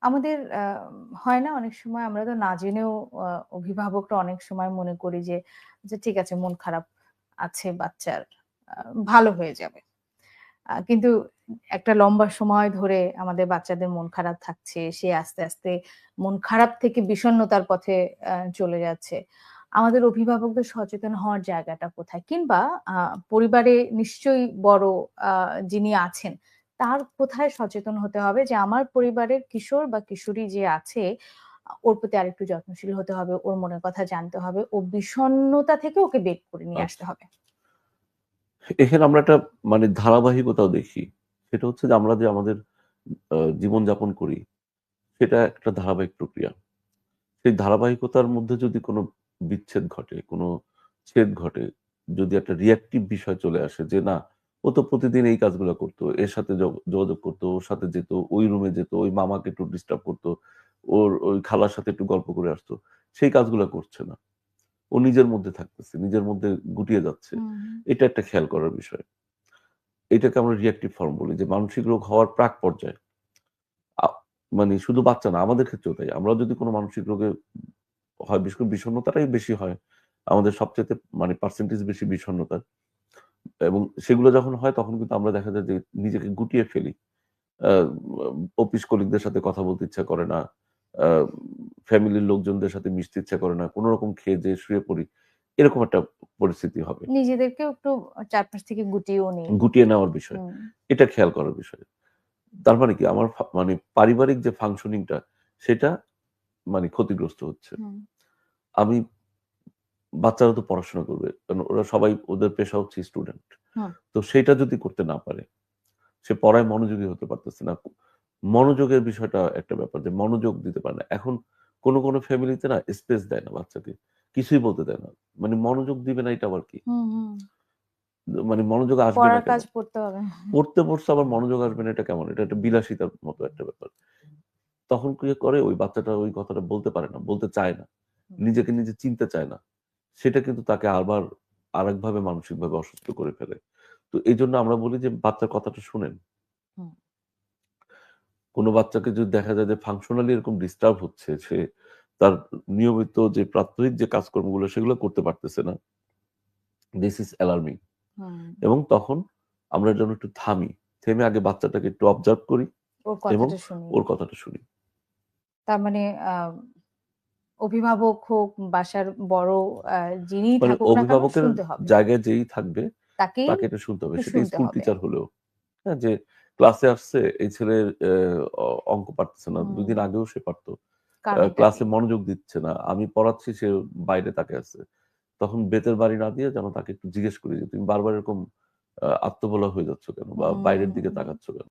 আমাদের হয় না অনেক সময় আমরা তো না জেনেও আ অভিভাবকরা অনেক সময় মনে করি যে ঠিক আছে মন খারাপ আছে বাচ্চার, আ ভালো হয়ে যাবে। কিন্তু একটা লম্বা সময় ধরে আমাদের বাচ্চাদের মন খারাপ থাকছে। সে আস্তে, আস্তে মন খারাপ থেকে বিষণ্ণতার পথে চলে যাচ্ছে। আমাদের অভিভাবকদের সচেতন হওয়ার জায়গাটা কোথায়? কিংবা আ পরিবারে নিশ্চয়ই বড় আ যিনি আছেন, তার কোথায় সচেতন হতে হবে যে আমার পরিবারের কিশোর বা কিশোরী যে আছে, ওর প্রতি আরেকটু যত্নশীল হতে হবে, ওর মনের কথা জানতে হবে, ও বিষণ্ণতা থেকে ওকে বের করে নিয়ে আসতে আচ্ছা। হবে। এখানে আমরা একটা ধারাবাহিকতাও দেখি। সেটা হচ্ছে যে আমরা যে আমাদের জীবনযাপন করি, সেটা একটা ধারাবাহিক প্রক্রিয়া। সেই ধারাবাহিকতার মধ্যে যদি কোনো বিচ্ছেদ ঘটে, কোনো ছেদ ঘটে, যদি একটা রিঅ্যাক্টিভ বিষয় চলে আসে যে না, ও তো প্রতিদিন এই কাজগুলা করত। এর সাথে যোগাযোগ করত, ওর সাথে যেত, ওই রুমে যেত, ওই মামাকে একটু ডিস্টার্ব করত, ওর ওই খালার সাথে একটু গল্প করে আসতো। সেই কাজগুলা করছে না। ও নিজের মধ্যে থাকতেছে, নিজের মধ্যে গুটিয়ে যাচ্ছে। হুম, হুম। এটা একটা খেয়াল করার বিষয়। এটাকে আমরা রিঅ্যাক্টিভ ফর্ম বলি যে মানসিক রোগ হওয়ার প্রাক পর্যায়ে আ শুধু বাচ্চা না, আমাদের ক্ষেত্রেও তাই। আমরাও যদি কোনো মানসিক রোগে হয়, বিশেষ করে বিষণ্ণতাটাই বেশি হয়। আমাদের সবচাইতে পার্সেন্টেজ বেশি বিষণ্ণতার। এবং সেগুলো যখন হয় তখন কিন্তু আমরা দেখা যায় যে নিজেকে গুটিয়ে ফেলি। আ অফিস কলিগদের সাথে কথা বলতে ইচ্ছা করে না। আ ফ্যামিলির লোকজনদের সাথে মিশতে ইচ্ছা করে না। কোন রকম খেয়ে-দেয়ে শুয়ে পড়ি। এরকম একটা পরিস্থিতি হবে। নিজেদেরকেও একটু চারপাশ থেকে গুটিয়েও নেই। গুটিয়ে নেওয়ার বিষয়। হুম, এটা খেয়াল করার বিষয়। তার মানে কি আমার পারিবারিক যে ফাংশনিং টা সেটা ক্ষতিগ্রস্ত হচ্ছে। হুম, আমি বাচ্চারা তো পড়াশোনা করবে। কারণ ওরা সবাই ওদের পেশা হচ্ছে স্টুডেন্ট। হুম। তো সেটা যদি করতে না পারে, সে পড়ায় মনোযোগী হতে পারতেছে না। মনোযোগের বিষয়টা একটা ব্যাপার যে মনোযোগ দিতে পারে না। এখন কোন ফ্যামিলিতে না স্পেস দেয় না বাচ্চাকে। কিছুই বলতে দেয় না। মনোযোগ দিবে না এটা আবার কি? হুম, হুম। মনোযোগ আসবে না পড়ার কেন? কাজ পড়তে হবে। পড়তে বসছে আবার মনোযোগ আসবে না এটা কেমন? এটা একটা বিলাসিতার মতো একটা ব্যাপার। তখন কি করে ওই বাচ্চাটা ওই কথাটা বলতে পারে না, বলতে চায় না। হুম, নিজেকে নিজে চিনতে চায় না। সেটা কিন্তু তাকে আবার আরেকভাবে মানসিকভাবে অসুস্থ করে ফেলে। তো এইজন্য আমরা বলি যে বাচ্চার কথাটা শুনেন। হুম, কোন বাচ্চাকে যদি দেখা যায় যে ফাংশনালি এরকম ডিস্টার্ব হচ্ছে, সে তার নিয়মিত যে প্রাত্যহিক যে কাজকর্মগুলো সেগুলো করতে পারতেছে না। This is alarming. হুম। এবং তখন আমরা যেন একটু থামি। থেমে আগে বাচ্চাটাকে একটু অবজার্ভ করি ওর এবং কথাটা শুনি। ওর কথাটা শুনি। তার মানে আ অভিভাবক হোক, বাসার বড় আ যিনিই থাকুক না কেন অভিভাবকের শুনতে হবে। জায়গায় যেই থাকবে তাকেই তাকে এটা শুনতে হবে। একটু সেটা শুনতে স্কুল হবে। টিচার হলেও। হ্যাঁ? যে ক্লাসে আসছে এই ছেলের অঙ্ক পারতেছে না। ২ হুম, দিন আগেও সে পারত। কারণটা কি? ক্লাসে মনোযোগ দিচ্ছে না। আমি পড়াচ্ছি সে বাইরে তাকিয়ে আছে। তখন বেতের বাড়ি না দিয়ে যেন তাকে একটু জিজ্ঞেস করি যে, "তুমি বারবার এরকম আত্মভোলা হয়ে যাচ্ছ কেন? বা বাইরের দিকে হুম। তাকাচ্ছ কেন?"